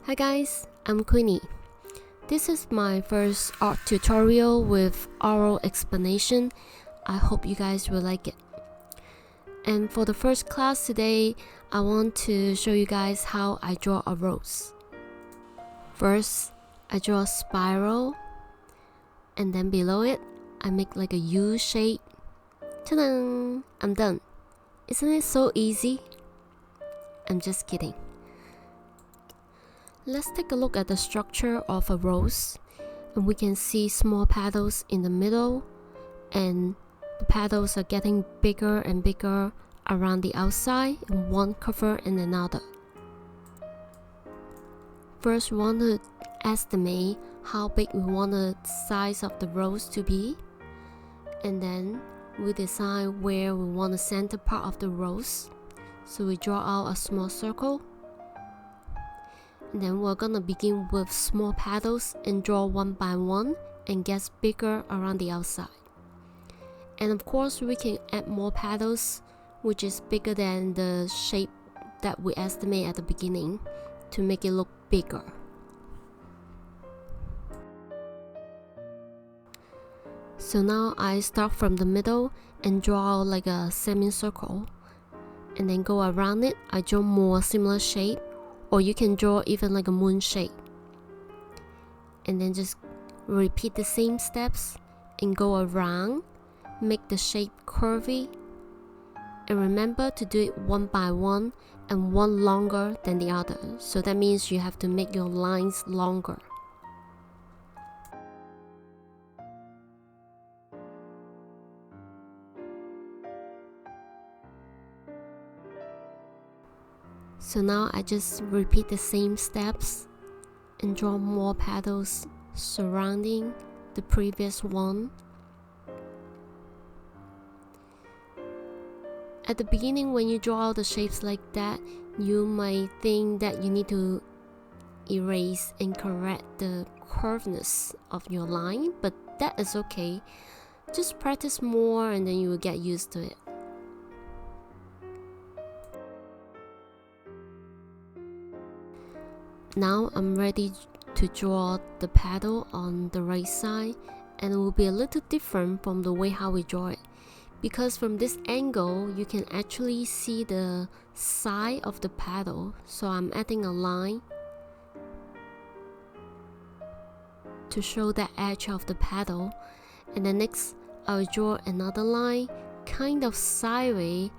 Hi guys, I'm Queenie. This is my first art tutorial with oral explanation. I hope you guys will like it. And for the first class today, I want to show you guys how I draw a rose. First, I draw a spiral, and then below it, I make like a U shape. Ta-da! I'm done. Isn't it so easy? I'm just kidding. Let's take a look at the structure of a rose, and we can see small petals in the middle, and the petals are getting bigger and bigger around the outside, and one cover in another. First, we want to estimate how big we want the size of the rose to be, and then we decide where we want the center part of the rose. So we draw out a small circle. And then we're gonna begin with small petals and draw one by one and gets bigger around the outside. And of course we can add more petals which is bigger than the shape that we estimate at the beginning to make it look bigger. So now I start from the middle and draw like a semicircle, and then go around it. I draw more similar shape, or you can draw even like a moon shape, and then just repeat the same steps and go around, make the shape curvy, and remember to do it one by one and one longer than the other. So that means you have to make your lines longer. So now I just repeat the same steps and draw more petals surrounding the previous one. At the beginning, when you draw out the shapes like that, you might think that you need to erase and correct the curveness of your line, but that is okay. Just practice more and then you will get used to it. Now I'm ready to draw the petal on the right side, and it will be a little different from the way how we draw it, because from this angle you can actually see the side of the petal. So I'm adding a line to show the edge of the petal, and then next I'll draw another line kind of sideways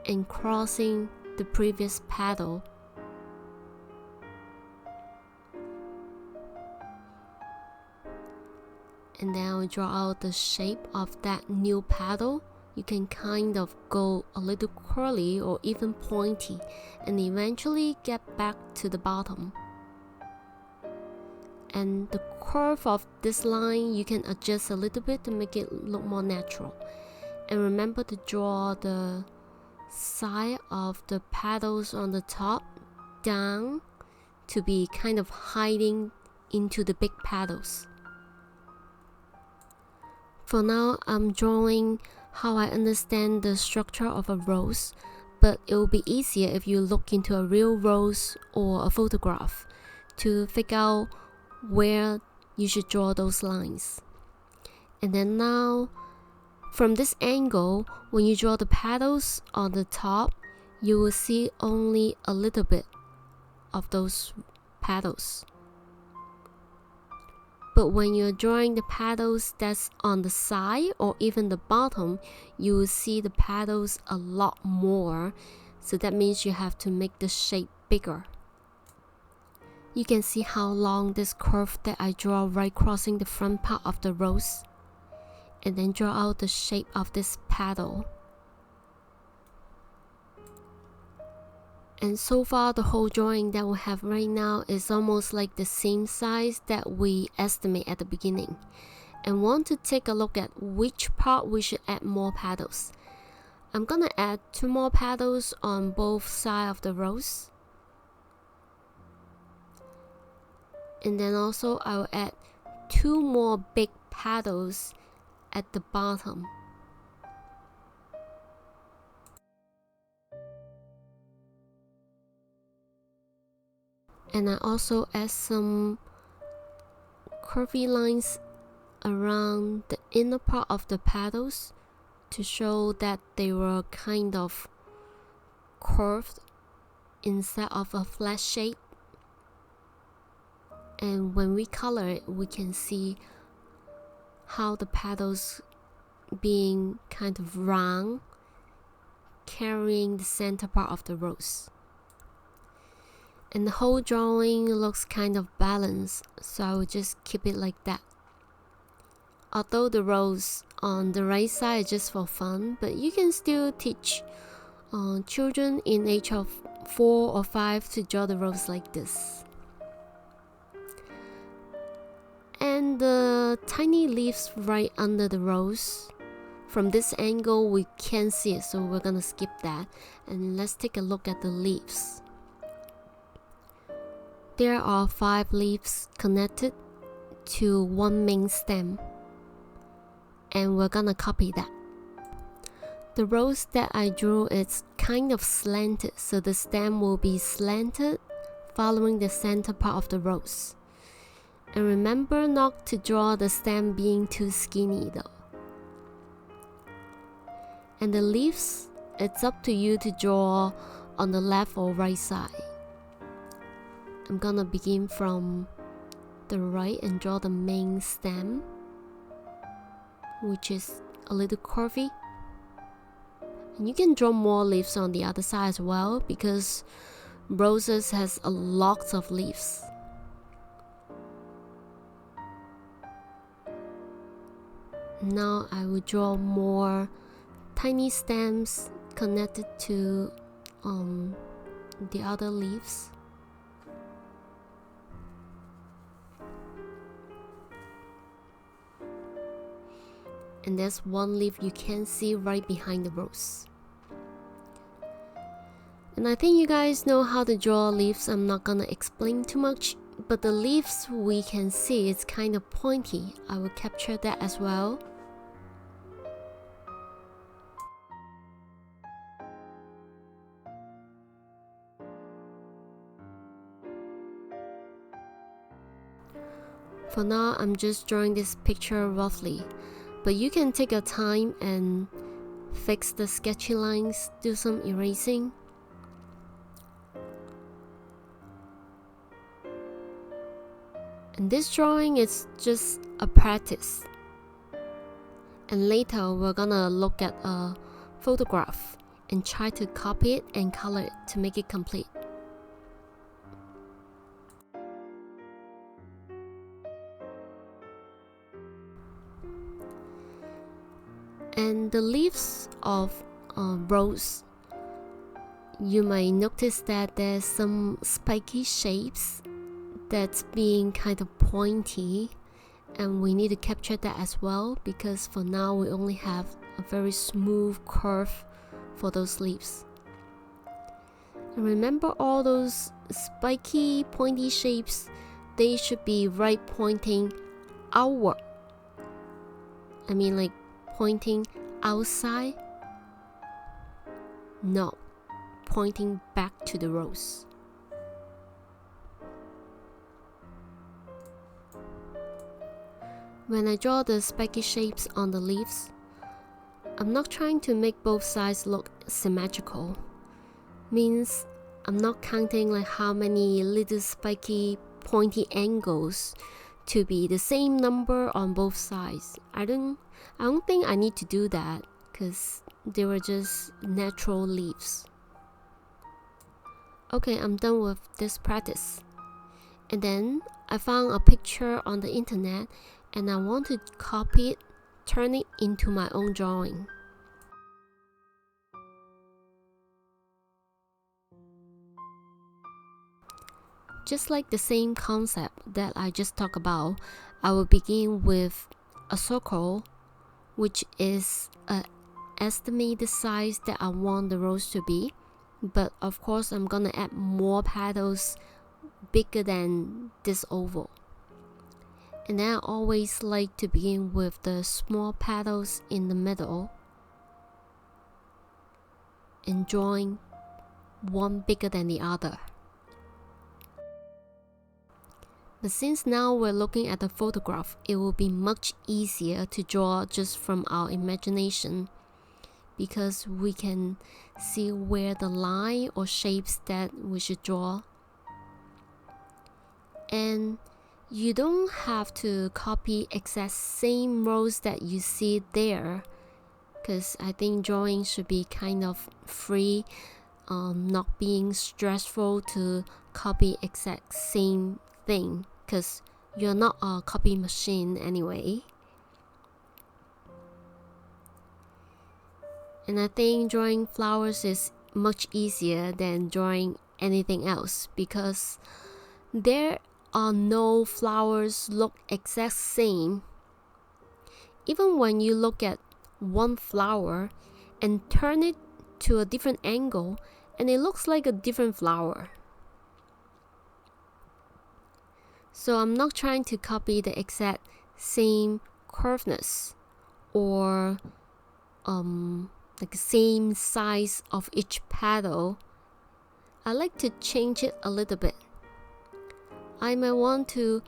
and crossing the previous petal. And then I'll draw out the shape of that new petal. You can kind of go a little curly or even pointy and eventually get back to the bottom. And the curve of this line you can adjust a little bit to make it look more natural. And remember to draw the side of the petals on the top down to be kind of hiding into the big petals. For now, I'm drawing how I understand the structure of a rose, but it will be easier if you look into a real rose or a photograph to figure out where you should draw those lines. And then now, from this angle, when you draw the petals on the top, you will see only a little bit of those petals. But when you're drawing the petals that's on the side or even the bottom, you will see the petals a lot more. So that means you have to make the shape bigger. You can see how long this curve that I draw right crossing the front part of the rose. And then draw out the shape of this petal. And so far the whole drawing that we have right now is almost like the same size that we estimate at the beginning. And want to take a look at which part we should add more petals. I'm gonna add 2 more petals on both sides of the rose. And then also I will add 2 more big petals at the bottom. And I also add some curvy lines around the inner part of the petals to show that they were kind of curved instead of a flat shape. And when we color it, we can see how the petals being kind of round, carrying the center part of the rose. And the whole drawing looks kind of balanced, so I will just keep it like that. Although the rose on the right side is just for fun, but you can still teach children in age of 4 or 5 to draw the rose like this. And the tiny leaves right under the rose, from this angle we can't see it, so we're gonna skip that, and let's take a look at the leaves. There are 5 leaves connected to one main stem, and we're gonna copy that. The rose that I drew is kind of slanted, so the stem will be slanted following the center part of the rose. And remember not to draw the stem being too skinny though. And the leaves, it's up to you to draw on the left or right side. I'm gonna begin from the right and draw the main stem, which is a little curvy. And you can draw more leaves on the other side as well, because roses has a lot of leaves. Now I will draw more tiny stems connected to the other leaves. And there's one leaf you can see right behind the rose. And I think you guys know how to draw leaves. I'm not gonna explain too much, but the leaves we can see it's kind of pointy. I will capture that as well. For now, I'm just drawing this picture roughly, but you can take your time and fix the sketchy lines, do some erasing. And this drawing is just a practice. And later we're gonna look at a photograph and try to copy it and color it to make it complete. And the leaves of rose, you might notice that there's some spiky shapes that's being kind of pointy, and we need to capture that as well, because for now we only have a very smooth curve for those leaves. And remember, all those spiky pointy shapes, they should be right pointing outward. I mean, like pointing outside, not pointing back to the rose. When I draw the spiky shapes on the leaves, I'm not trying to make both sides look symmetrical. Means I'm not counting like how many little spiky pointy angles to be the same number on both sides. I don't think I need to do that, because they were just natural leaves. Okay, I'm done with this practice. And then I found a picture on the internet, and I want to copy it, turn it into my own drawing. Just like the same concept that I just talked about, I will begin with a circle, which is an estimated size that I want the rose to be. But of course, I'm gonna add more petals bigger than this oval. And then I always like to begin with the small petals in the middle and drawing one bigger than the other. But since now we're looking at the photograph, it will be much easier to draw just from our imagination, because we can see where the line or shapes that we should draw. And you don't have to copy exact same rows that you see there, because I think drawing should be kind of free, not being stressful to copy exact same thing, because you're not a copy machine anyway. And I think drawing flowers is much easier than drawing anything else, because there are no flowers look exact same. Even when you look at one flower and turn it to a different angle, and it looks like a different flower. So I'm not trying to copy the exact same curveness or like the same size of each petal. I like to change it a little bit. I might want to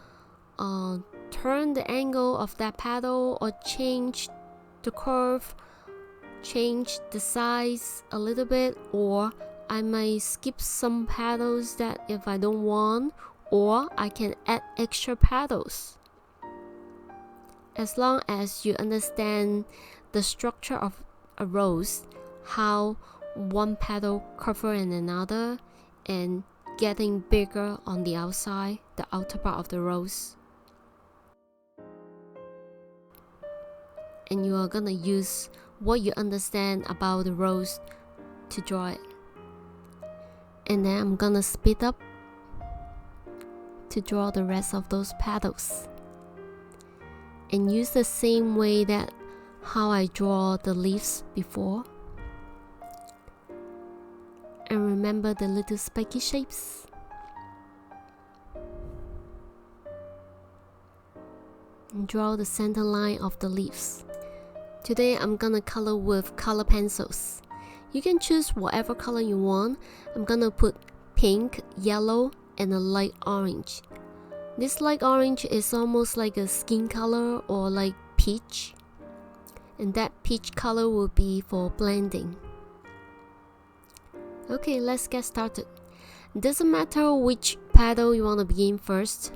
turn the angle of that petal, or change the curve, change the size a little bit, or I might skip some petals that if I don't want, or I can add extra petals. As long as you understand the structure of a rose, how one petal covers another and getting bigger on the outside, the outer part of the rose. And you are gonna use what you understand about the rose to draw it. And then I'm gonna speed up to draw the rest of those petals. And use the same way that how I draw the leaves before. And remember the little spiky shapes. And draw the center line of the leaves. Today I'm gonna color with color pencils. You can choose whatever color you want. I'm gonna put pink, yellow, and a light orange. This light orange is almost like a skin color or like peach. And that peach color will be for blending. Okay, let's get started. Doesn't matter which petal you want to begin first.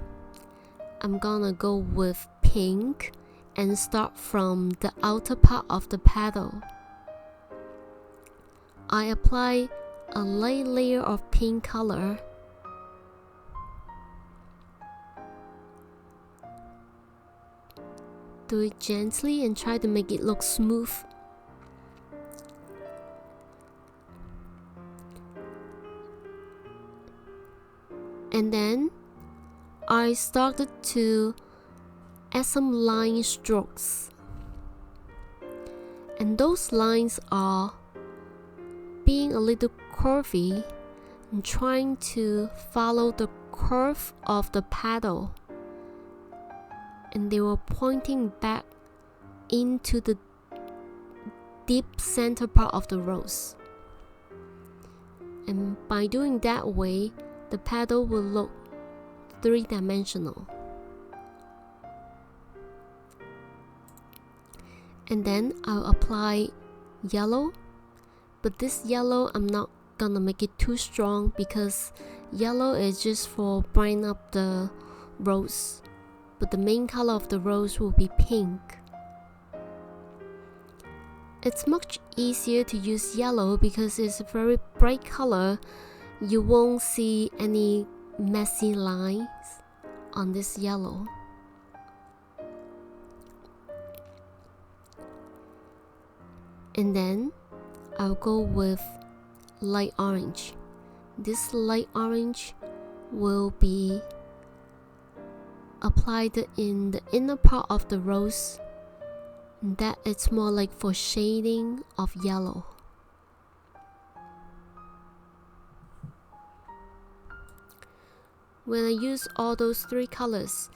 I'm gonna go with pink and start from the outer part of the petal. I apply a light layer of pink color. Do it gently and try to make it look smooth. And then I started to add some line strokes. And those lines are being a little curvy and trying to follow the curve of the petal. And they were pointing back into the deep center part of the rose. And by doing that way, the petal will look three-dimensional. And then I'll apply yellow, but this yellow I'm not gonna make it too strong, because yellow is just for brighten up the rose. But the main color of the rose will be pink. It's much easier to use yellow because it's a very bright color. You won't see any messy lines on this yellow. And then I'll go with light orange. This light orange will be applied in the inner part of the rose. That it's more like for shading of yellow. When I use all those three colors,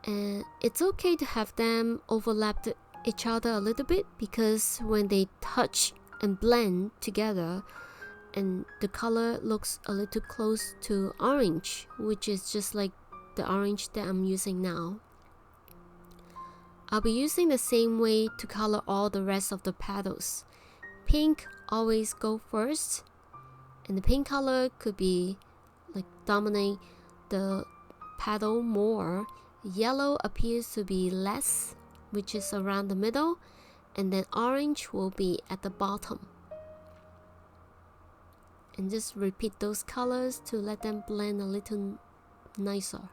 and it's okay to have them overlap each other a little bit, because when they touch and blend together, and the color looks a little close to orange, which is just like the orange that I'm using now. I'll be using the same way to color all the rest of the petals. Pink always go first, and the pink color could be like dominate the petal more. Yellow appears to be less, which is around the middle, and then orange will be at the bottom. And just repeat those colors to let them blend a little nicer.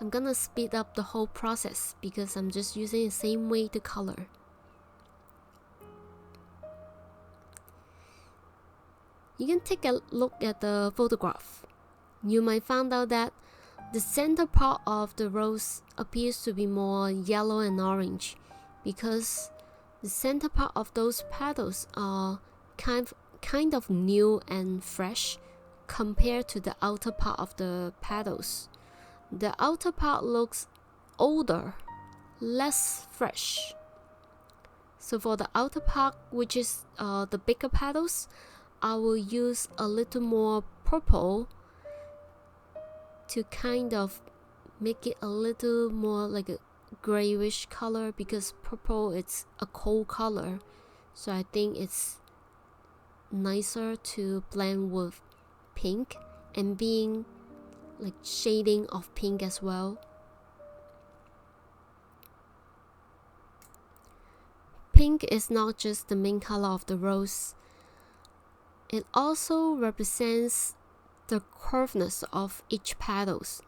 I'm gonna speed up the whole process because I'm just using the same way to color. You can take a look at the photograph. You might find out that the center part of the rose appears to be more yellow and orange because the center part of those petals are kind of new and fresh compared to the outer part of the petals. The outer part looks older, less fresh. So for the outer part, which is the bigger petals, I will use a little more purple to kind of make it a little more like a grayish color, because purple it's a cold color, so I think it's nicer to blend with pink and being like shading of pink as well. Pink is not just the main color of the rose, it also represents the curveness of each petals.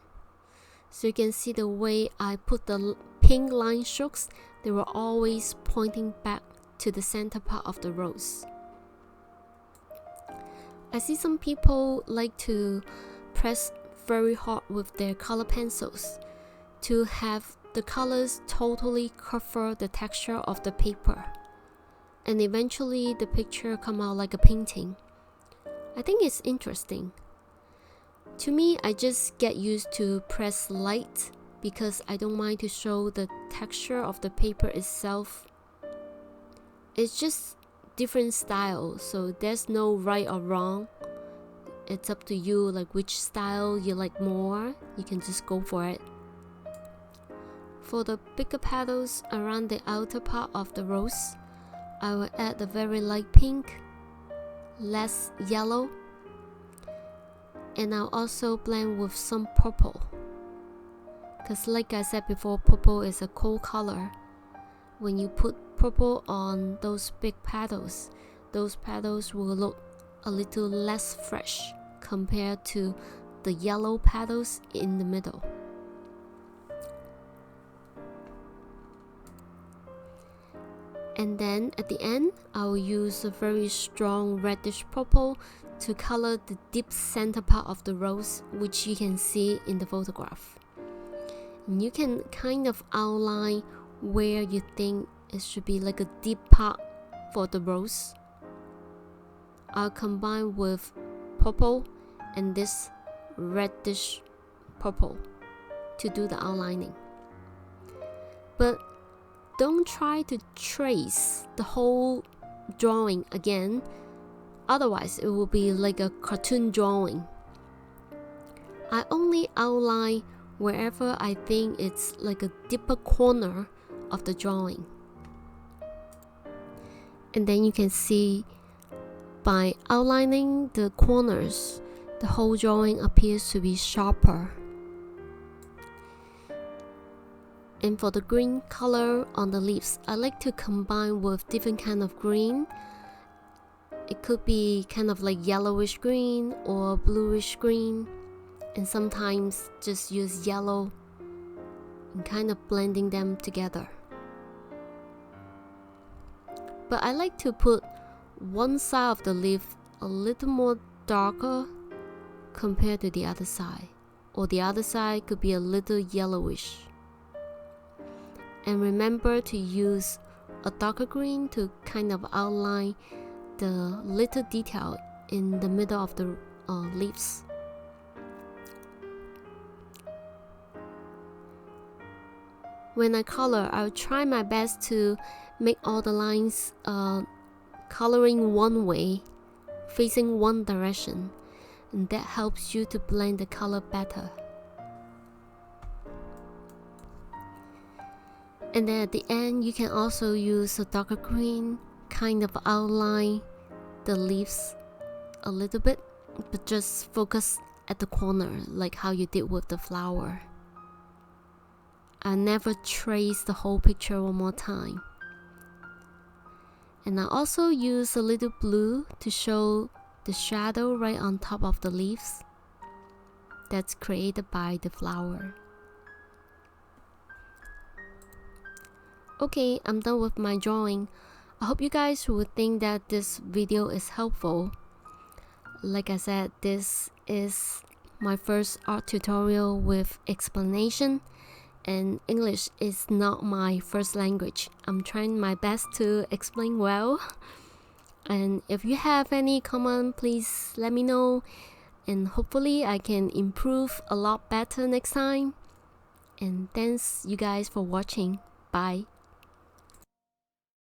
So you can see the way I put the pink line strokes, they were always pointing back to the center part of the rose. I see some people like to press very hard with their color pencils to have the colors totally cover the texture of the paper, and eventually the picture come out like a painting. I think it's interesting. To me, I just get used to press light because I don't mind to show the texture of the paper itself. It's just different style, so there's no right or wrong. It's up to you, like which style you like more, you can just go for it. For the bigger petals around the outer part of the rose, I will add a very light pink, less yellow, and I'll also blend with some purple. Because like I said before, purple is a cold color. When you put purple on those big petals, those petals will look a little less fresh compared to the yellow petals in the middle. And then at the end, I will use a very strong reddish purple to color the deep center part of the rose, which you can see in the photograph. And you can kind of outline where you think it should be like a deep part for the rose. I'll combine with purple and this reddish purple to do the outlining. But don't try to trace the whole drawing again, otherwise it will be like a cartoon drawing. I only outline wherever I think it's like a deeper corner of the drawing. And then you can see by outlining the corners, the whole drawing appears to be sharper. And for the green color on the leaves, I like to combine with different kind of green. It could be kind of like yellowish green or bluish green, and sometimes just use yellow and kind of blending them together. But I like to put one side of the leaf a little more darker compared to the other side, or the other side could be a little yellowish. And remember to use a darker green to kind of outline the little detail in the middle of the leaves. When I color, I'll try my best to make all the lines coloring one way, facing one direction, and that helps you to blend the color better. And then at the end, you can also use a darker green, kind of outline the leaves a little bit, but just focus at the corner, like how you did with the flower. I never trace the whole picture one more time. And I also use a little blue to show the shadow right on top of the leaves that's created by the flower. Okay, I'm done with my drawing. I hope you guys would think that this video is helpful. Like I said, this is my first art tutorial with explanation, and English is not my first language. I'm trying my best to explain well. And if you have any comment, please let me know, and hopefully I can improve a lot better next time. And thanks you guys for watching. Bye.